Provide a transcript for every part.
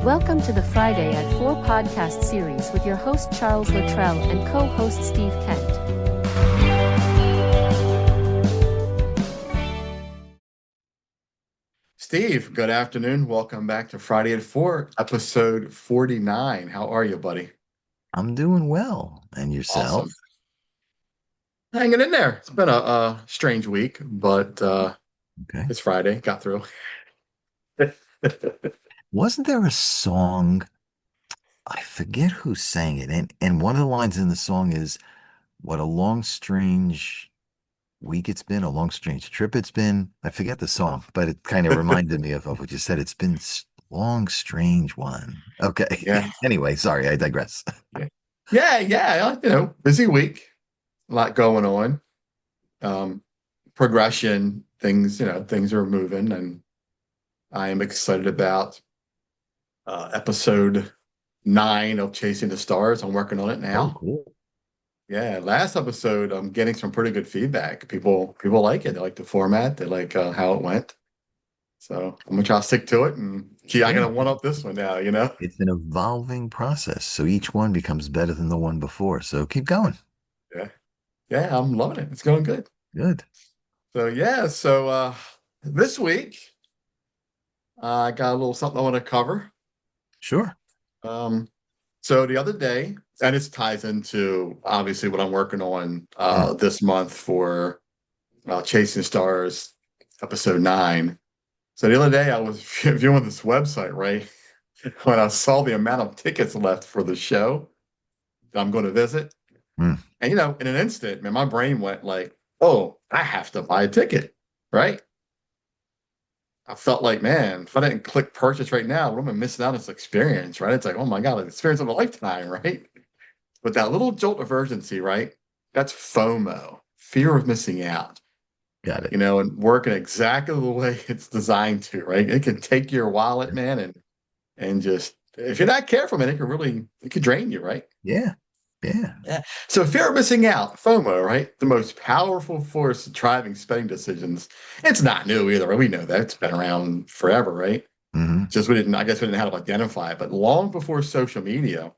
Welcome to the Friday at 4 podcast series with your host Charles Luttrell and co-host Steve Kent. Steve, good afternoon. Welcome back to Friday at 4, episode 49. How are you, buddy? I'm doing well. And yourself? Awesome. Hanging in there. It's been a strange week, but Okay. it's Friday. Got through. Wasn't there a song? I forget who sang it. And one of the lines in the song is, "What a long, strange week it's been, a long, strange trip it's been." I forget the song, but it kind of reminded me of what you said. It's been long, strange one. Okay. Yeah. Anyway, sorry, I digress. Yeah. Yeah. Busy week. A lot going on. Um, Progression, things are moving, and I am excited about episode 9 of Chasing the Stars. I'm working on it Oh, now. cool. Yeah, last episode, I'm getting some pretty good feedback. People like it. They like the format. They like how it went. So I'm gonna try to stick to it, and I Yeah. gotta one up this one now. It's an evolving process. So each one becomes better than the one before. So keep going. Yeah, yeah, I'm loving it. It's going good. Good. So this week I got a little something I want to cover. Sure. Um, so the other day, and this ties into obviously what I'm working on Mm. this month for Chasing Stars episode 9. So the other day I was viewing this website, right? When I saw the amount of tickets left for the show that I'm going to visit. Mm. And in an instant, man, my brain went like, oh, I have to buy a ticket, right? I felt like, man, if I didn't click purchase right now, what am I missing out on this experience, right? It's like, oh my God, an experience of a lifetime, right? But that little jolt of urgency, right? That's FOMO, fear of missing out, Got it. and working exactly the way it's designed to, right? It can take your wallet, man, and just if you're not careful, man, it could drain you, right? Yeah. Yeah. Yeah. So fear of missing out, FOMO, right? The most powerful force driving spending decisions. It's not new either. Right? We know that it's been around forever, right? Hmm. Just I guess we didn't know how to identify it. But long before social media,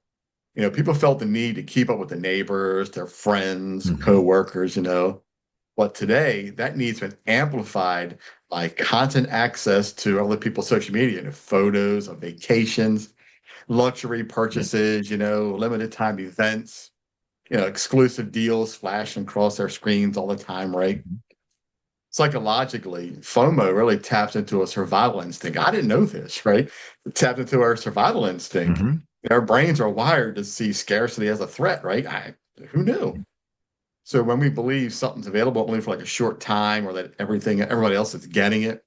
people felt the need to keep up with the neighbors, their friends, Hmm. coworkers. But today, that need's been amplified by constant access to other people's social media, photos of vacations, luxury Yeah. purchases, limited time events, exclusive deals flashing across their screens all the time, right? Mhm. Psychologically, FOMO really taps into a survival instinct. I didn't know this, right? It tapped into our survival instinct. Mhm. Our brains are wired to see scarcity as a threat, right? Who knew? So when we believe something's available only for like a short time, or that everybody else is getting it,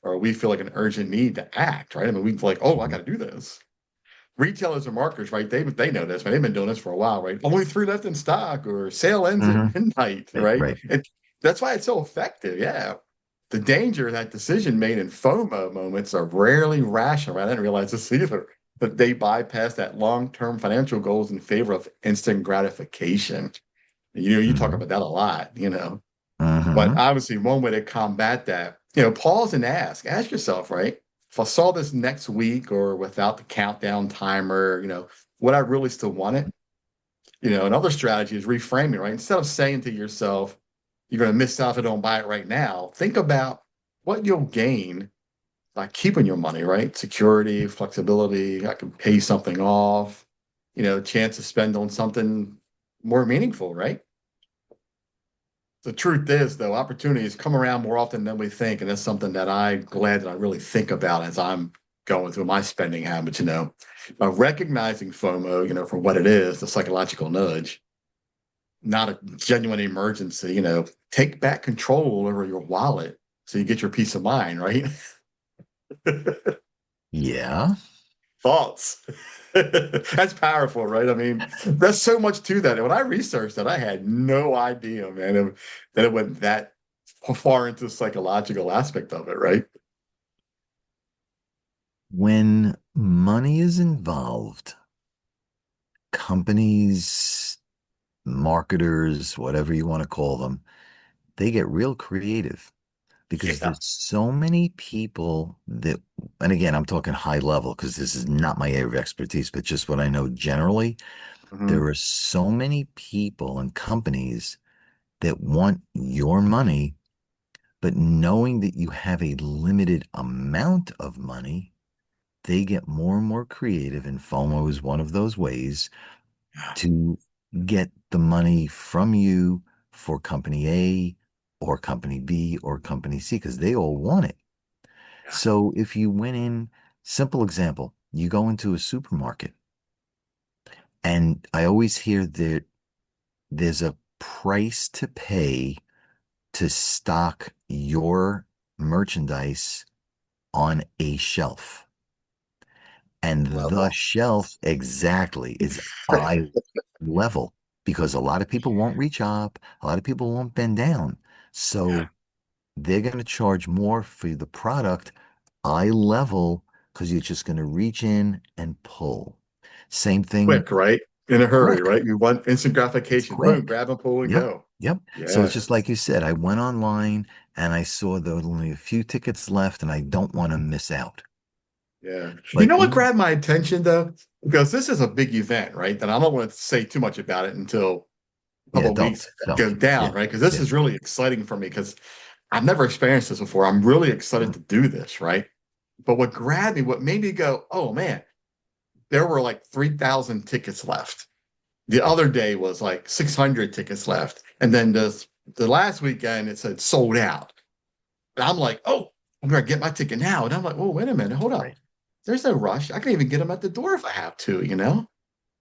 or we feel like an urgent need to act, right? I mean, we feel like, oh, I got to do this. Retailers and marketers, right? They know this, man. They've been doing this for a while, right? Only 3 left in stock, or sale ends at Mhm. midnight, Right, right? right. And that's why it's so effective. Yeah. The danger of that decision made in FOMO moments are rarely rational. Right? I didn't realize this either. But they bypass that long-term financial goals in favor of instant gratification. You talk Mhm. about that a lot. But Mhm. obviously, one way to combat that, pause and ask yourself, right? If I saw this next week or without the countdown timer, would I really still want it? Another strategy is reframing, right? Instead of saying to yourself, you're going to miss out if I don't buy it right now, think about what you'll gain by keeping your money, right? Security, flexibility, I can pay something off, chance to spend on something more meaningful, right? The truth is, though, opportunities come around more often than we think, and that's something that I'm glad that I really think about as I'm going through my spending habits. Recognizing FOMO, for what it is, the psychological nudge, not a genuine emergency. Take back control over your wallet so you get your peace of mind, right? Yeah. Thoughts. That's powerful, right? I mean, there's so much to that. And when I researched that, I had no idea, man, that it went that far into the psychological aspect of it, right? When money is involved, companies, marketers, whatever you want to call them, they get real creative. because Yeah. there's so many people that, and again, I'm talking high level because this is not my area of expertise, but just what I know generally, there Mhm. are so many people and companies that want your money, but knowing that you have a limited amount of money, they get more and more creative, and FOMO is one of those ways to get the money from you for company A or company B or company C because they all want it. Yeah. So if you went in, simple example, you go into a supermarket, and I always hear that there's a price to pay to stock your merchandise on a shelf. And the Level. shelf exactly is eye level because a lot of people won't reach up, a lot of people won't bend down. Yeah. So they're going to charge more for the product eye level because you're just going to reach in and pull. Same thing, Quick, right? In a hurry, quick. right? You want instant It's gratification. Boom, quick. grab and pull and Yep. go. Yep. So it's Yeah. just like you said, I went online and I saw there were only a few tickets left and I don't want to miss out. Yeah. You But know what even, grabbed my attention though? Because this is a big event, right? That I don't want to say too much about it until a yeah, couple of weeks go don't. down, Yeah. right? Because this Yeah. is really exciting for me because I've never experienced this before. I'm really excited to do this, right? But what grabbed me, what made me go, oh man, there were like 3,000 tickets left. The other day was like 600 tickets left. And then the last weekend it said sold out. And I'm like, oh, I'm gonna get my ticket now. And I'm like, oh, wait a minute, hold up. Right. There's no rush. I can even get them at the door if I have to, you know?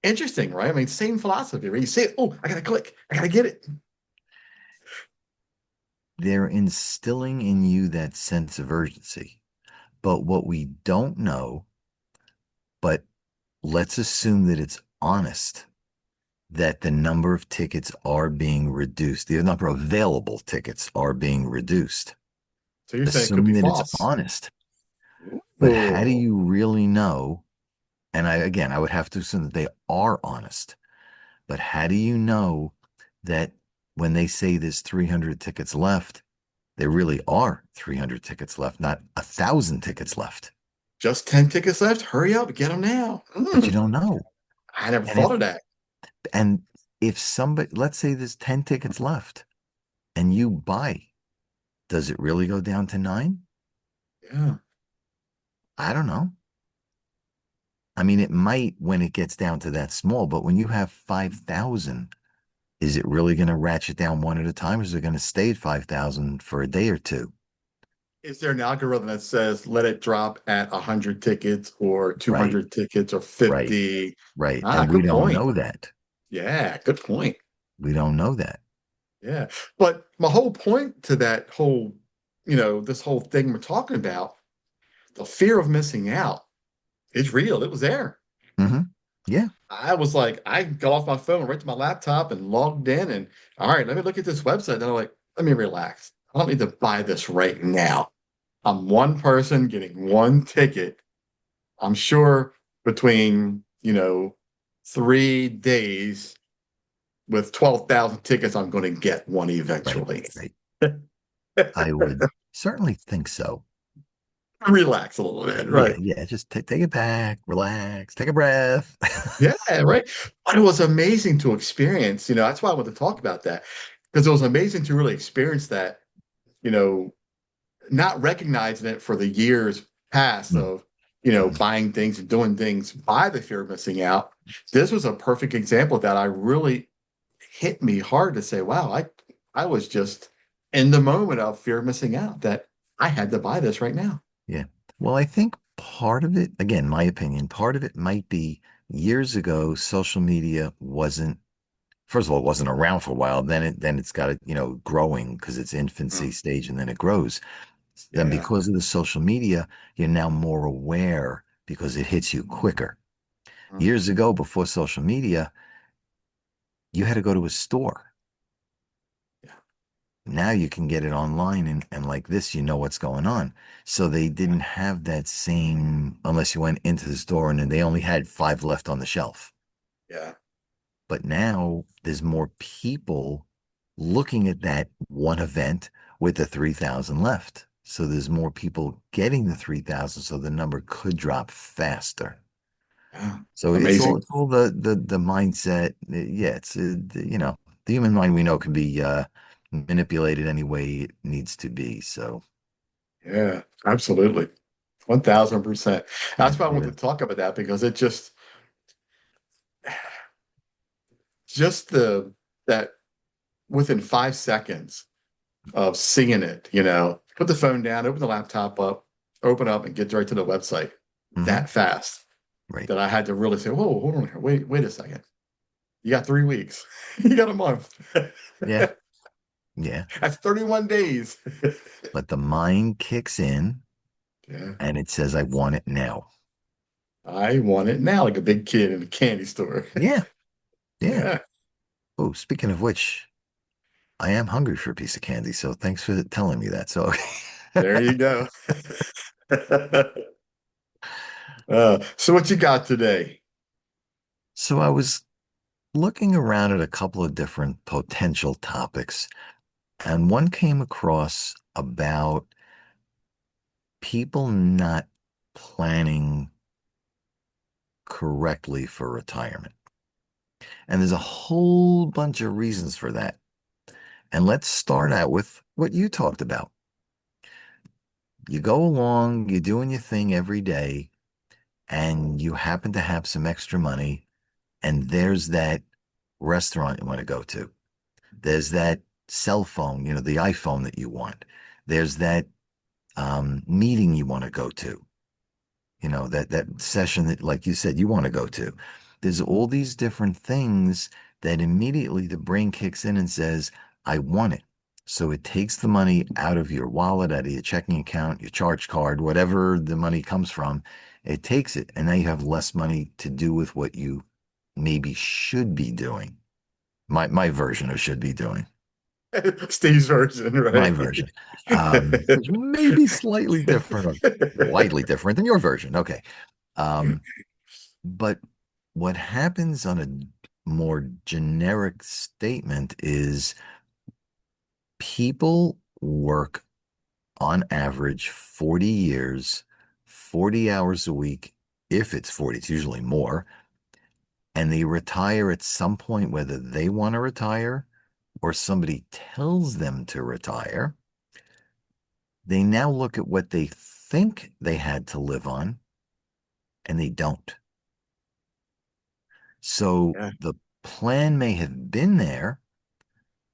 Interesting, right? I mean, same philosophy, right? You see it, oh, I gotta click, I gotta get it. They're instilling in you that sense of urgency. But what we don't know, but let's assume that it's honest, that the number of tickets are being reduced. The number of available tickets are being reduced. So you're saying it could Assume be that it's false. honest. But how do Oh, you really know? And again, I would have to assume that they are honest. But how do you know that when they say there's 300 tickets left, there really are 300 tickets left, not 1,000 tickets left? just 10 tickets left. Hurry up, get them now. But you don't know. I never And thought if of that. and if somebody, let's say there's 10 tickets left and you buy, does it really go down to nine? Yeah. I don't know. I mean, it might when it gets down to that small, but when you have 5,000, is it really going to ratchet down one at a time, or is it going to stay at 5,000 for a day or two? Is there an algorithm that says let it drop at 100 tickets or Right, 200 tickets or right, 50? right. Ah, And we good don't point. know that. Yeah, good point. We don't know that. Yeah. But my whole point to that whole, this whole thing we're talking about, the fear of missing out is real. It was there. Hmm. Yeah. I was like, I got off my phone right to my laptop and logged in and all right, let me look at this website. And I'm like, let me relax. I don't need to buy this right now. I'm one person getting one ticket. I'm sure between, 3 days with 12,000 tickets, I'm going to get one Right, eventually. right. I would certainly think so. Relax a little bit, Yeah, right? yeah. Just take it back, relax, take a breath. Yeah, right. But it was amazing to experience. That's why I want to talk about that because it was amazing to really experience that, you know, not recognizing it for the years past Mm, of, mm. buying things and doing things by the fear of missing out. This was a perfect example that I really hit me hard to say, wow, I was just in the moment of fear of missing out that I had to buy this right now. Yeah. Well, I think part of it, again, my opinion, part of it might be years ago, social media wasn't, first of all, it wasn't around for a while. Then it's got it, growing because it's infancy Mm, stage and then it grows. Then yeah. because of the social media, you're now more aware because it hits you quicker. Mm, Years ago, before social media, you had to go to a store. yeah. Now you can get it online and like this, you know what's going on. So they Yeah. didn't have that same, unless you went into the store and then they only had five left on the shelf. Yeah. But now there's more people looking at that one event, with the 3,000 left. So there's more people getting the 3,000, so the number could drop faster. Yeah. So Amazing. it's all the mindset. Yeah, it's the human mind we know can be manipulated any way it needs to be. So Yeah, absolutely. 1000%. That's why I want yeah. to talk about that because it just that within 5 seconds of seeing it, put the phone down, open the laptop up, open up and get right to the website Hmm. that fast Right. that I had to really say, whoa, hold on here. Wait a second. You got 3 weeks. You got a month. Yeah. Yeah. That's 31 days. But the mind kicks in Yeah. and it says, I want it now. I want it now, like a big kid in a candy store. Yeah. Yeah. Yeah. Oh, speaking of which, I am hungry for a piece of candy. So thanks for telling me that. So, There you go. So what you got today? so I was looking around at a couple of different potential topics, and one came across about people not planning correctly for retirement. And there's a whole bunch of reasons for that. And let's start out with what you talked about. You go along, you're doing your thing every day, and you happen to have some extra money, and there's that restaurant you want to go to. There's that cell phone, the iPhone that you want. There's that meeting you want to go to, that session that, like you said, you want to go to. There's all these different things that immediately the brain kicks in and says, I want it. So it takes the money out of your wallet, out of your checking account, your charge card, whatever the money comes from. It takes it. And now you have less money to do with what you maybe should be doing. My version of should be doing. Steve's version, My right? version, which may be slightly different or widely different than your version. Okay. Um, but what happens on a more generic statement is people work on average 40 years, 40 hours a week. If it's 40, it's usually more. And they retire at some point, whether they want to retire or somebody tells them to retire. They now look at what they think they had to live on and they don't. So Yeah, the plan may have been there,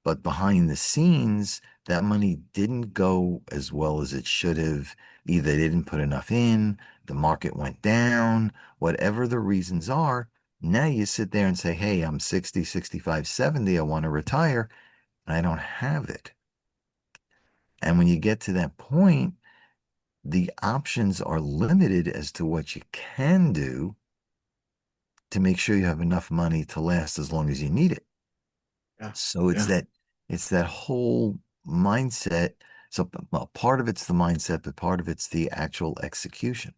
but behind the scenes, that money didn't go as well as it should have. Either they didn't put enough in, the market went down, whatever the reasons are. Now you sit there and say, hey, I'm 60, 65, 70. I want to retire, and I don't have it. And when you get to that point, the options are limited as to what you can do to make sure you have enough money to last as long as you need it. yeah, So yeah, it's that whole mindset. So well, part of it's the mindset, but part of it's the actual execution.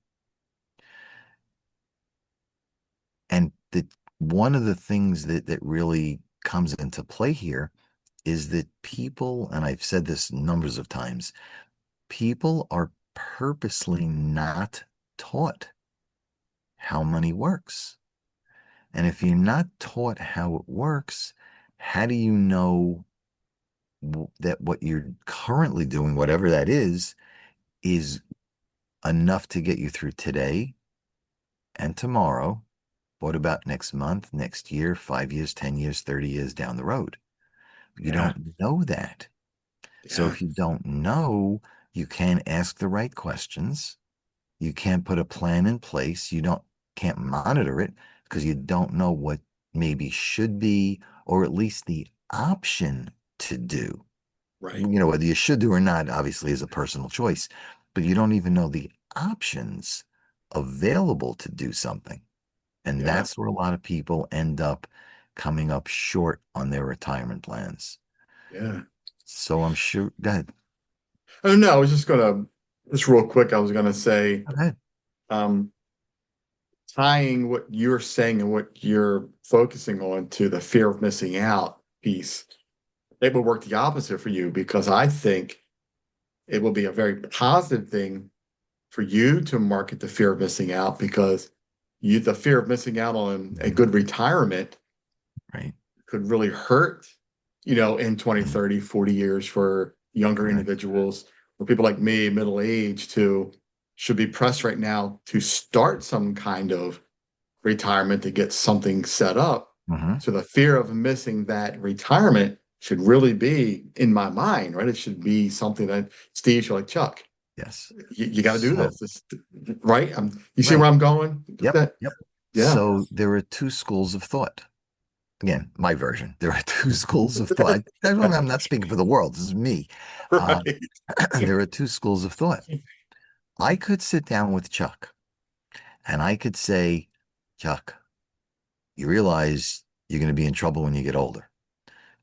And one of the things that really comes into play here is that people, and I've said this numbers of times, people are purposely not taught how money works. And if you're not taught how it works, how do you know that what you're currently doing, whatever that is enough to get you through today and tomorrow? What about next month, next year, 5 years, 10 years, 30 years down the road? You yeah, don't know that. So yeah, if you don't know, you can't ask the right questions. You can't put a plan in place. You can't monitor it because you don't know what maybe should be, or at least the option to do. right. Whether you should do or not, obviously, is a personal choice, but you don't even know the options available to do something. And Yeah, that's where a lot of people end up coming up short on their retirement plans. yeah. So I'm sure, go ahead. Oh no, I was just real quick, I was gonna say, Go ahead. um, tying what you're saying and what you're focusing on to the fear of missing out piece, it would work the opposite for you because I think it will be a very positive thing for you to market the fear of missing out because the fear of missing out on a good retirement Right. could really hurt, in 20, Mhm. 30, 40 years for younger Correct. individuals or people like me, middle age, to should be pressed right now to start some kind of retirement to get something set up. Hmm. So the fear of missing that retirement should really be in my mind, right? It should be something that Steve should like, Chuck, Yes. you got to do So, this. Right? You see where right. I'm going? Yep. That, Yep. yeah. So there are two schools of thought. Again, my version. There are two schools of thought. I'm not speaking for the world. This is me. Uh, Right. there are two schools of thought. I could sit down with Chuck and I could say, Chuck, you realize you're going to be in trouble when you get older.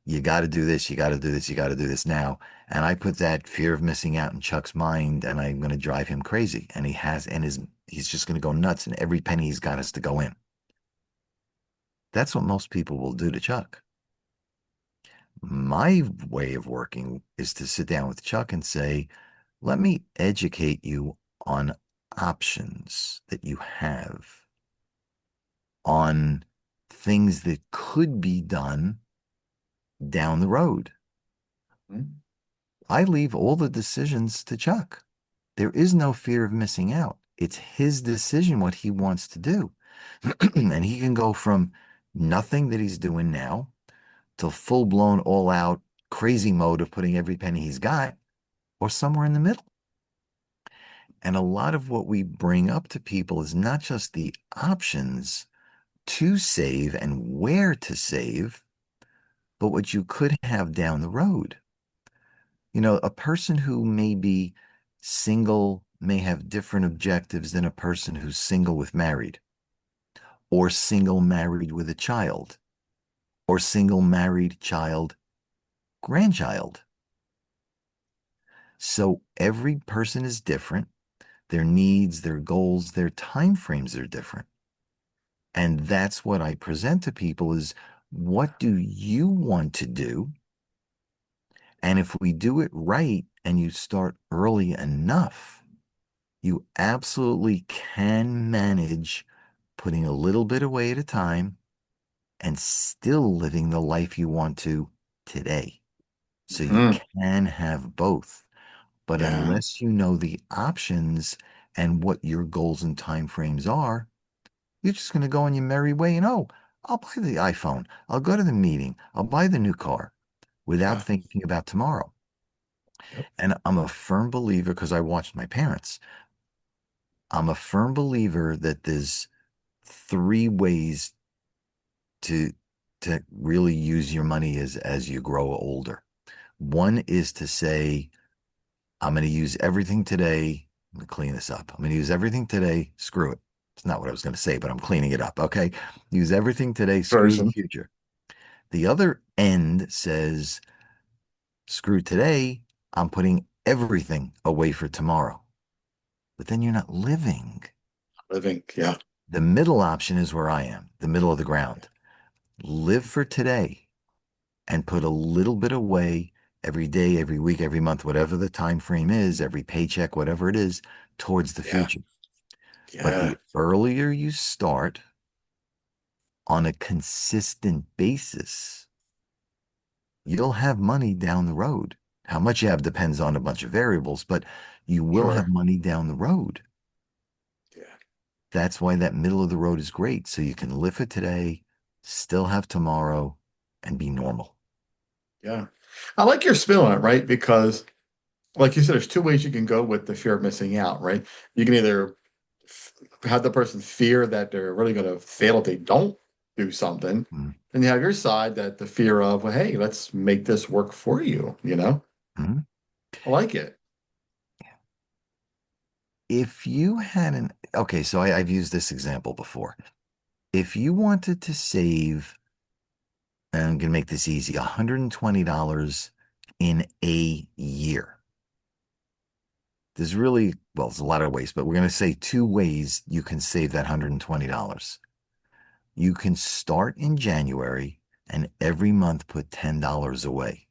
You got to do this. You got to do this. You got to do this now. And I put that fear of missing out in Chuck's mind, and I'm going to drive him crazy. And he's just going to go nuts, and every penny he's got has to go in. That's what most people will do to Chuck. My way of working is to sit down with Chuck and say, let me educate you on options that you have, on things that could be done down the road. I leave all the decisions to Chuck. There is no fear of missing out. It's his decision what he wants to do. And he can go from nothing that he's doing now to full blown, all out, crazy mode of putting every penny he's got, or somewhere in the middle. And a lot of what we bring up to people is not just the options to save and where to save, but what you could have down the road. A person who may be single may have different objectives than a person who's single with married, or single married with a child, or single married child grandchild. So every person is different. Their needs, their goals, their time frames are different. And that's what I present to people is what do you want to do? And if we do it right and you start early enough, you absolutely can manage putting a little bit away at a time and still living the life you want to today. So you Mhm. can have both. But Yeah. unless you know the options and what your goals and timeframes are, you're just going to go on your merry way and, oh, I'll buy the iPhone. I'll go to the meeting. I'll buy the new car without Yeah. thinking about tomorrow. Yep. And I'm a firm believer because I watched my parents. I'm a firm believer that there's three ways to really use your money as you grow older. One is to say, I'm going to use everything today. I'm going to clean this up. I'm going to use everything today. Screw it. It's not what I was going to say, but I'm cleaning it up. Okay. Use everything today. Screw the Version. future. The other end says, screw today. I'm putting everything away for tomorrow. But then you're not living. Living. Yeah. The middle option is where I am, the middle of the ground. Live for today and put a little bit away every day, every week, every month, whatever the time frame is, every paycheck, whatever it is, towards the Yeah. future. But Yeah. the earlier you start on a consistent basis, you'll have money down the road. How much you have depends on a bunch of variables, but you will have Sure. money down the road. Yeah. That's why that middle of the road is great. So you can live it today, still have tomorrow, and be normal. Yeah. I like your spin on it, right? Because, like you said, there's two ways you can go with the fear of missing out, right? You can either have the person fear that they're really going to fail if they don't do something. Mhm. And you have your side that the fear of, well, hey, let's make this work for you, you know? Mhm. I like it. If you had okay, so I've used this example before. If you wanted to save, and I'm going to make this easy, $120 in a year. There's a lot of ways, but we're going to say two ways you can save that $120. You can start in January and every month put $10 away.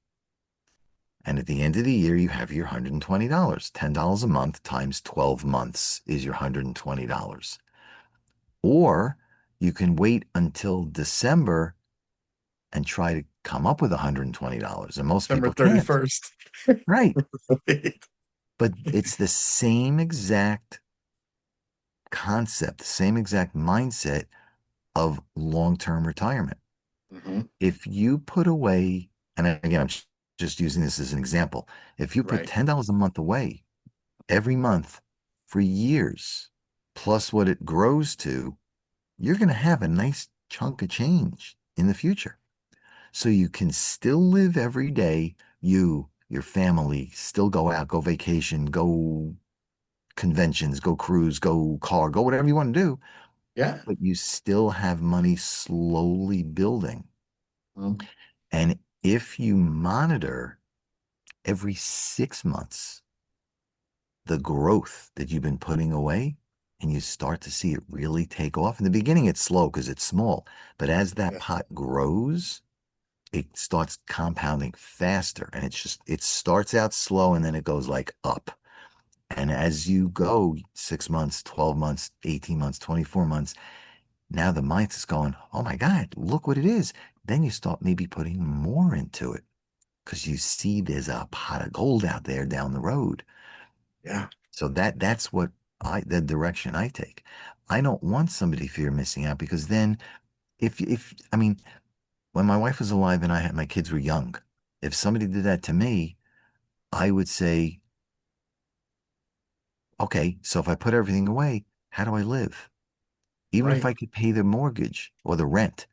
And at the end of the year, you have your $120. $10 a month times 12 months is your $120. Or you can wait until December and try to come up with $120. And most December people can't. 31st. Right. But it's the same exact concept, the same exact mindset of long-term retirement. Hmm. If you put away, and again, I'm just using this as an example, if you put Right. $10 a month away every month for years, plus what it grows to, you're going to have a nice chunk of change in the future. So you can still live every day. You, your family, still go out, go vacation, go conventions, go cruise, go car, go whatever you want to do, Yeah. but you still have money slowly building. Mhm. And if you monitor every 6 months the growth that you've been putting away, and you start to see it really take off. In the beginning, it's slow because it's small, but as that Yeah. pot grows, it starts compounding faster. And it starts out slow and then it goes like up. And as you go 6 months, 12 months, 18 months, 24 months, now the mind's going, oh my God, look what it is. Then you start maybe putting more into it because you see there's a pot of gold out there down the road. Yeah. So that's what the direction I take. I don't want somebody to fear missing out because then if I mean, when my wife was alive and I had my kids were young, if somebody did that to me, I would say, okay, so if I put everything away, how do I live? Even if Right. I could pay the mortgage or the rent,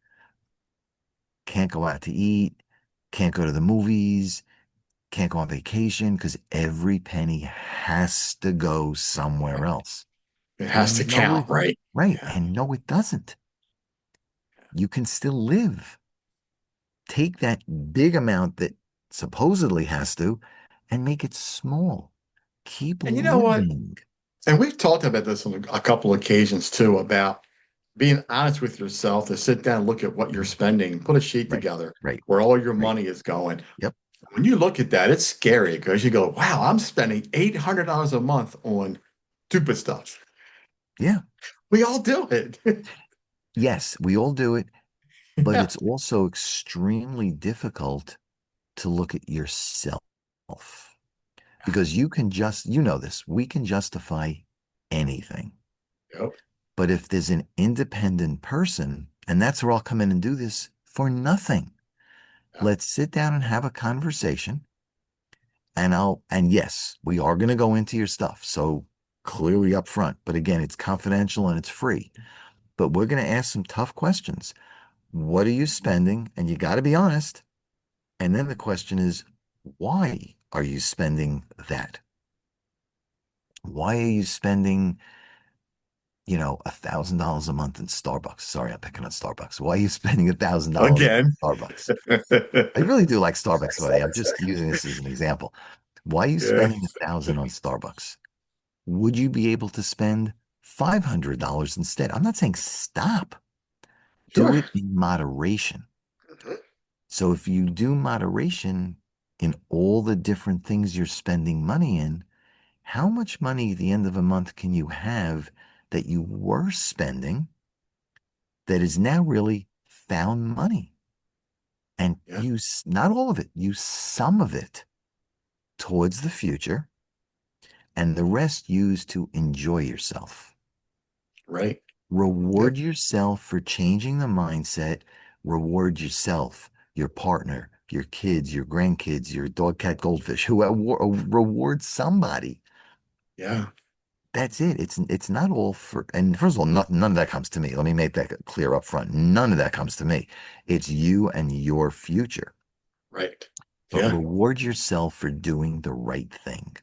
can't go out to eat, can't go to the movies, can't go on vacation because every penny has to go somewhere else. It has to And no, count, it right? right. Yeah. And no, it doesn't. You can still live. Take that big amount that supposedly has to and make it small. Keep And you know what? living. And we've talked about this on a couple of occasions too, about being honest with yourself to sit down and look at what you're spending, put a sheet Right. together Right. where all your Right. money is going. Yep. When you look at that, it's scary because you go, wow, I'm spending $800 a month on stupid stuff. Yeah. We all do it. Yes, we all do it, but Yeah. it's also extremely difficult to look at yourself because you know this, we can justify anything. Yep. But if there's an independent person, and that's where I'll come in and do this for nothing, Yeah. let's sit down and have a conversation. And yes, we are going to go into your stuff. So clearly up front, but again, it's confidential and it's free. But we're going to ask some tough questions. What are you spending? And you got to be honest. And then the question is, why are you spending that? Why are you spending, $1,000 a month in Starbucks? Sorry, I'm picking on Starbucks. Why are you spending $1,000 Again. in Starbucks? I really do like Starbucks, buddy. I'm just using this as an example. Why are you Yeah. spending 1,000 on Starbucks? Would you be able to spend $500 instead? I'm not saying stop. Do Sure. it in moderation. Mhm. So if you do moderation in all the different things you're spending money in, how much money at the end of a month can you have that you were spending that is now really found money? And Yeah. use not all of it, use some of it towards the future and the rest use to enjoy yourself. Right. Yep. Reward yourself for changing the mindset. Reward yourself, your partner, your kids, your grandkids, your dog, cat, goldfish, who reward somebody. Yeah. That's it. It's not all for, and first of all, none of that comes to me. Let me make that clear up front. None of that comes to me. It's you and your future. Right. But Yeah. reward yourself for doing the right thing.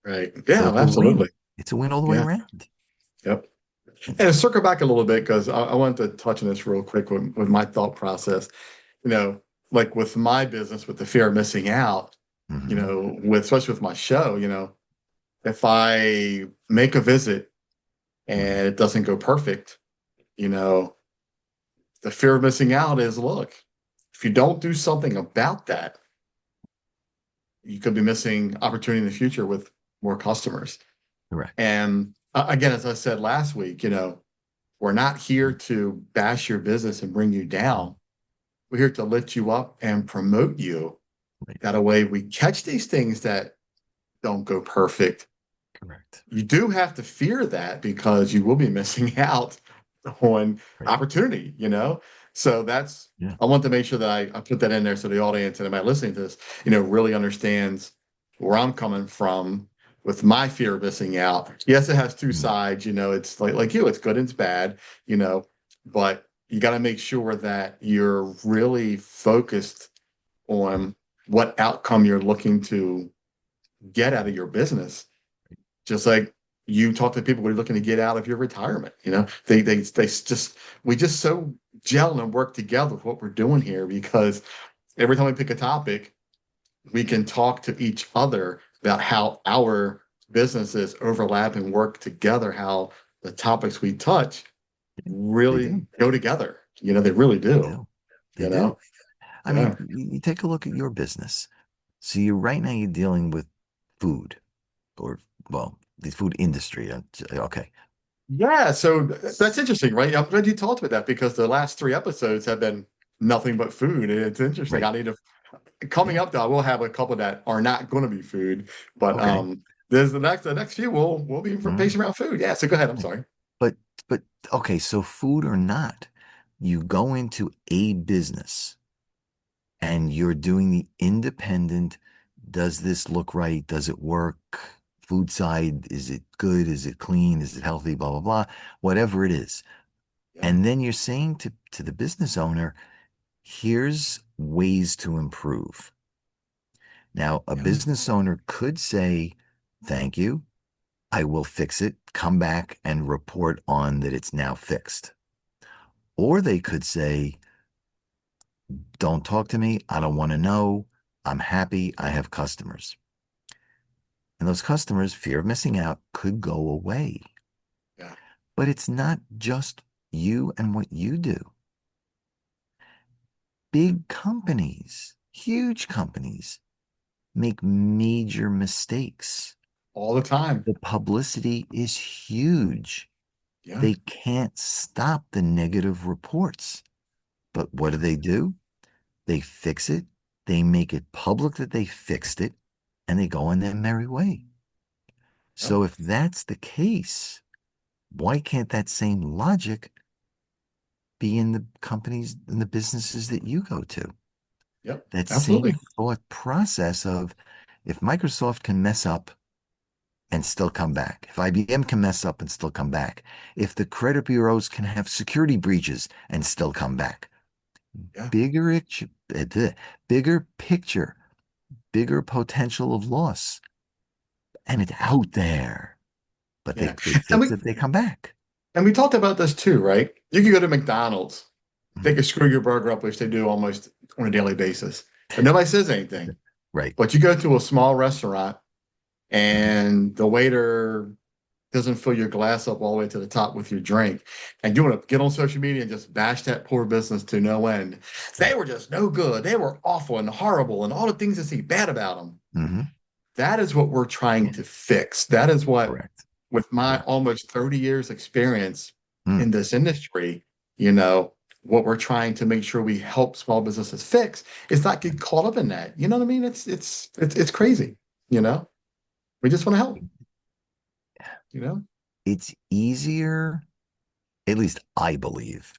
Right. So Yeah, it's a absolutely. win. It's a win all the way Yeah. around. Yep. And to circle back a little bit, because I wanted to touch on this real quick with my thought process. You know, like with my business, with the fear of missing out, Hmm. with especially with my show, if I make a visit Hmm. and it doesn't go perfect, you know, the fear of missing out is look, if you don't do something about that, you could be missing opportunity in the future with more customers. Correct. And again, as I said last week, we're not here to bash your business and bring you down. We're here to lift you up and promote you. Right. That way we catch these things that don't go perfect. Correct. You do have to fear that because you will be missing out on Right. opportunity. So Yeah. I want to make sure that I put that in there so the audience and anybody listening to this, really understands where I'm coming from with my fear of missing out. Yes, it has two Mm. sides, it's like it's good and it's bad, but you got to make sure that you're really focused on what outcome you're looking to get out of your business. Just like you talk to people who are looking to get out of your retirement, they just we just so gel and work together with what we're doing here because every time we pick a topic, we can talk to each other about how our businesses overlap and work together, how the topics we touch They really do. go together. They really They do. do. They You do. know, I yeah, mean, you take a look at your business. So you right now you're dealing with food or well, the food industry. Okay. yeah. So that's interesting, right? I'm glad you talked about that because the last three episodes have been nothing but food, and it's interesting. Right. I need to coming Yeah. up though. I will have a couple that are not going to be food, but Okay. there's the next few will be Mhm. based around food. Yeah. So go ahead. I'm Yeah. sorry. But but okay, so food or not, you go into a business and you're doing the independent, does this look right? Does it work? Food side, is it good? Is it clean? Is it healthy? Blah, blah, blah, whatever it is. Yeah. And then you're saying to the business owner, here's ways to improve. Now, a Yeah. business owner could say, thank you. I will fix it, come back and report on that it's now fixed. Or they could say, don't talk to me. I don't want to know. I'm happy. I have customers. And those customers, fear of missing out, could go away. Yeah. But it's not just you and what you do. Big companies, huge companies, make major mistakes. All the time. The publicity is huge. Yeah. They can't stop the negative reports. But what do? They fix it. They make it public that they fixed it, and they go on their merry way. Yep. So if that's the case, why can't that same logic be in the companies and the businesses that you go to? Yep. That same Absolutely. thought process of if Microsoft can mess up and still come back, if IBM can mess up and still come back, if the credit bureaus can have security breaches and still come back, Yeah. bigger, bigger picture, bigger potential of loss, and it's out there. But Yeah. they And fix we it, they come back. and we talked about this too, right? You can go to McDonald's. They Mhm. can screw your burger up, which they do almost on a daily basis. But nobody says anything. Right. But you go to a small restaurant Mhm. and the waiter doesn't fill your glass up all the way to the top with your drink. And you want to get on social media and just bash that poor business to no end. They Right. were just no good. They were awful and horrible and all the things that see bad about them. Hmm. That is what we're trying Yeah. to fix. That is what, Correct. with my Correct. almost 30 years experience Mm. in this industry, you know, what we're trying to make sure we help small businesses fix is not get caught up in that. You know what I mean? It's crazy, you know? We just want to help, you know? It's easier, at least I believe,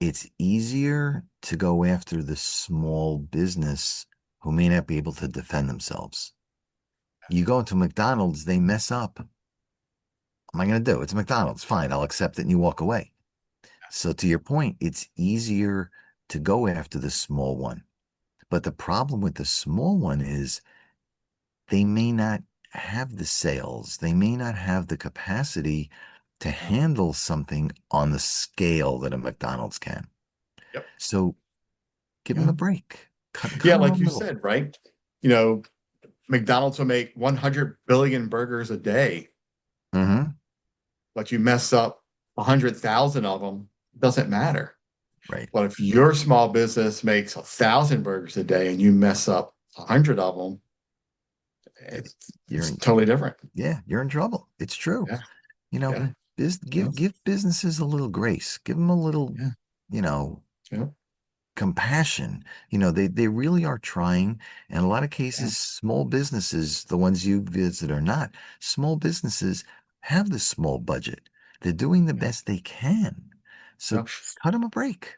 it's easier to go after the small business who may not be able to defend themselves. You go into McDonald's, they mess up. What am I going to do? It's McDonald's. Fine, I'll accept it and you walk away. So, to your point, it's easier to go after the small one. But the problem with the small one is they may not have the sales, they may not have the capacity to handle something on the scale that a McDonald's can. Yep. So give them Yeah. a break. Cut Yeah, them a like you little. said, right? You know, McDonald's will make 100 billion burgers a day, Hmm. but you mess up 100,000 of them, doesn't matter. Right. But if your small business makes 1,000 burgers a day and you mess up 100 of them, you're It's in, totally different. yeah, you're in trouble. It's true. Yeah, You know, yeah, yeah, give businesses a little grace. Give them a little, yeah, you know, yeah, compassion. You know, they really are trying. In a lot of yeah. cases, small businesses, the ones you visit or not, small businesses have the small budget. They're doing the Yeah. best they can. So Yeah. cut them a break.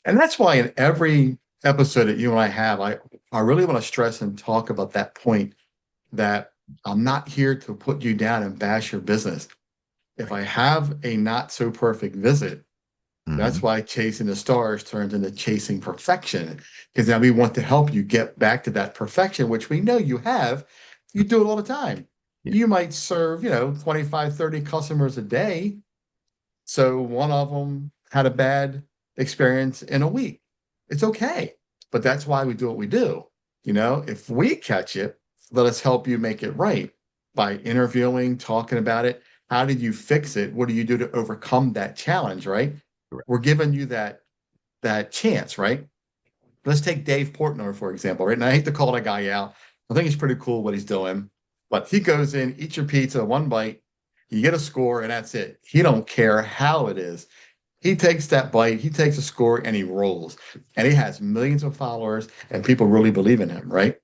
And that's why in every episode that you and I have, I really want to stress and talk about that point that I'm not here to put you down and bash your business. If Right. I have a not so perfect visit, that's Hmm. why chasing the stars turns into chasing perfection. Because now we want to help you get back to that perfection, which we know you have. You do it all the time. Yeah. You might serve, 25, 30 customers a day. So one of them had a bad experience in a week. It's okay. But that's why we do what we do. If we catch it, let us help you make it right by interviewing, talking about it. How did you fix it? What do you do to overcome that challenge, right? Correct. We're giving you that chance, right? Let's take Dave Portnoy, for example, right? And I hate to call that guy out. I think he's pretty cool what he's doing. But he goes in, eat your pizza, one bite, you get a score, and that's it. He don't care how it is. He takes that bite, he takes a score, and he rolls. And he has millions of followers, and people really believe in him, right?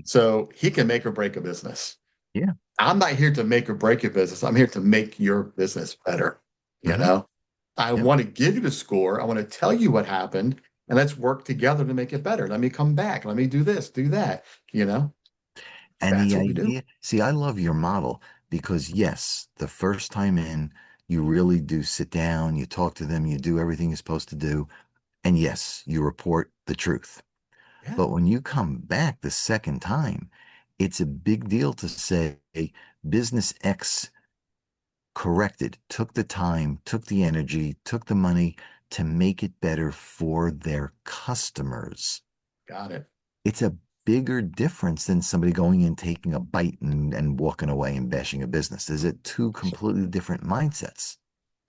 So he can make or break a business. Yeah. I'm not here to make or break your business. I'm here to make your business better. You Hmm. know, I Yep. want to give you the score. I want to tell you what happened, and let's work together to make it better. Let me come back. Let me do this, do that. You know, And that's the what we do. idea, see, I love your model because yes, the first time in, you really do sit down, you talk to them, you do everything you're supposed to do. And yes, you report the truth. Yeah, But when you come back the second time, it's a big deal to say business X corrected, took the time, took the energy, took the money to make it better for their customers. got it. It's a bigger difference than somebody going in, taking a bite and walking away and bashing a business. There's two completely different mindsets.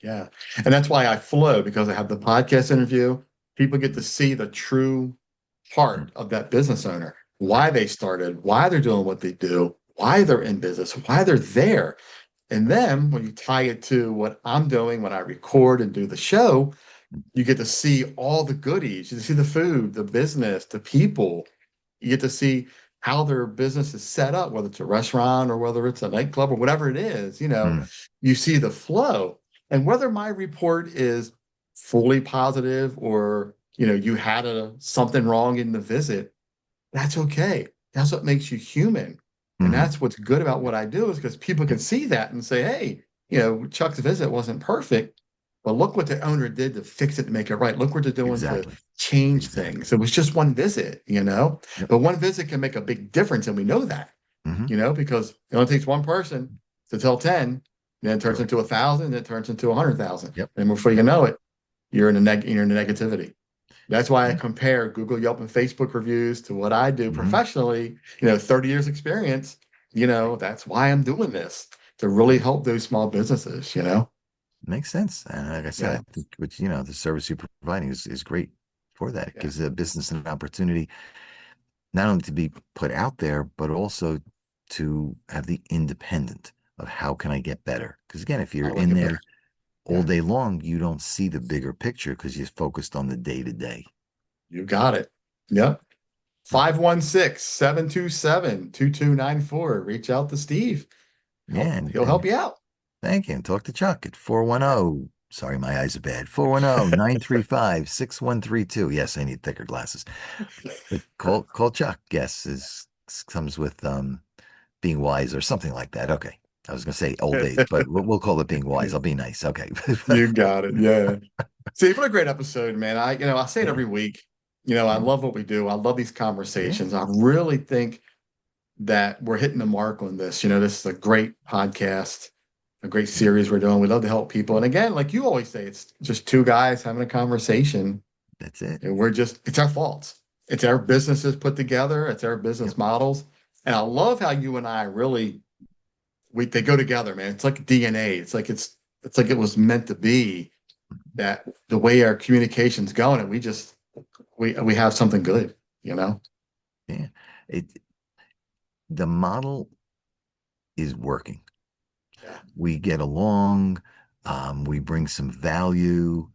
Yeah. And that's why I flow because I have the podcast interview. People get to see the true Mm. part of that business owner, Right. why they started, why they're doing what they do, why they're in business, why they're there. And then when you tie it to what I'm doing when I record and do the show, you get to see all the goodies. You see the food, the business, the people. You get to see how their business is set up, whether it's a restaurant or whether it's a nightclub or whatever it is. Mm. You see the flow. And whether my report is fully positive or, you had something wrong in the visit, that's okay. That's what makes you human. And Hmm. that's what's good about what I do is because people can Yep. see that and say, hey, Chuck's visit wasn't perfect, but look what the owner did to fix it to make it right. Look what they're doing to Exactly. change Exactly. things. It was just one visit. Yep. But one visit can make a big difference. And we know that, Hmm. because it only takes one person to tell 10, and then it turns Correct. into 1,000, then it turns into 100,000. Yep. And before you Yep. know it, you're in the negativity. That's why I compare Google, Yelp, and Facebook reviews to what I do Hmm. professionally, 30 years experience. That's why I'm doing this to really Yeah. help those small businesses. Makes sense. And like I said, Yeah, I think what the service you're providing is great for that. It yeah. gives a business an opportunity not only to be put out there, but also to have the independent of how can I get better? Because again, if I you're like in it better. there all Yeah, day long, you don't see the bigger picture because you're focused on the day to day. you got it. Yep. 516-727-2294. Reach out to Steve. Yeah, He'll help you out. thank you. And talk to Chuck at 410. Sorry, my eyes are bad. 410-935-6132. Yes, I need thicker glasses. But call Chuck. Yes, comes with being wise or something like that. Okay. I was going to say old age, but we'll call it being wise. I'll be nice. Okay. You got it. Yeah. See, what a great episode, man. I say it Yeah. every week. I Mhm. love what we do. I love these Yeah. conversations. I really think that we're hitting the mark on this. This is a great podcast, a great Yeah. series we're doing. We love to help people. And again, like you always say, it's just two guys having a conversation. That's it. And it's our faults. It's our businesses put together. It's our business Yep. models. And I love how you and I really they go together, man. It's like DNA. It's like it was meant to be that the way our communication's going, and we have something good. Yeah. It the model is working. Yeah. We get along. We bring some value.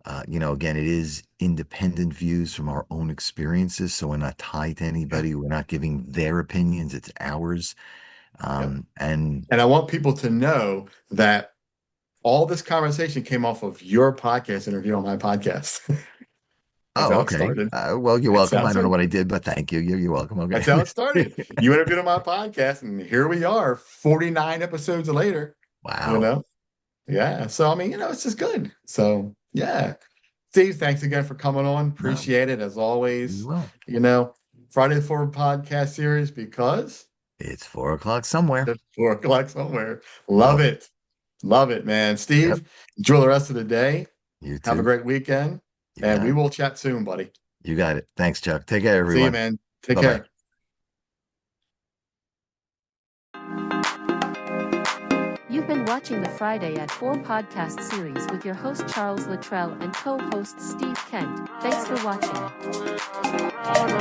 Again, it is independent views from our own experiences. So we're not tied to Yeah. anybody. We're not giving their opinions. It's ours. Yep. And And I want people to know that all this conversation came off of your podcast interview on my podcast. That's oh, how it okay. started. Well, you're That's welcome. how I it don't know started. what I did, but thank you. You're welcome. That's how Okay. it started. You interviewed on my podcast, and here we are, 49 episodes later. You Wow. know, yeah. So I mean, it's just good. So yeah, Steve, thanks again for coming on. No, Appreciate it as you always. will. Friday the Forward podcast series because It's 4 o'clock somewhere. it's 4 o'clock somewhere. Love Love it. it. Love it, man. Yep. Steve, enjoy the rest of the day. You Have a too. great weekend, You and got we it. will chat soon, buddy. You got it. Thanks, Chuck. Take care, See you, everyone. man. Take Bye bye. care. You've been watching the Friday at 4 podcast series with your host Charles Luttrell and co-host Steve Kent. Thanks for watching.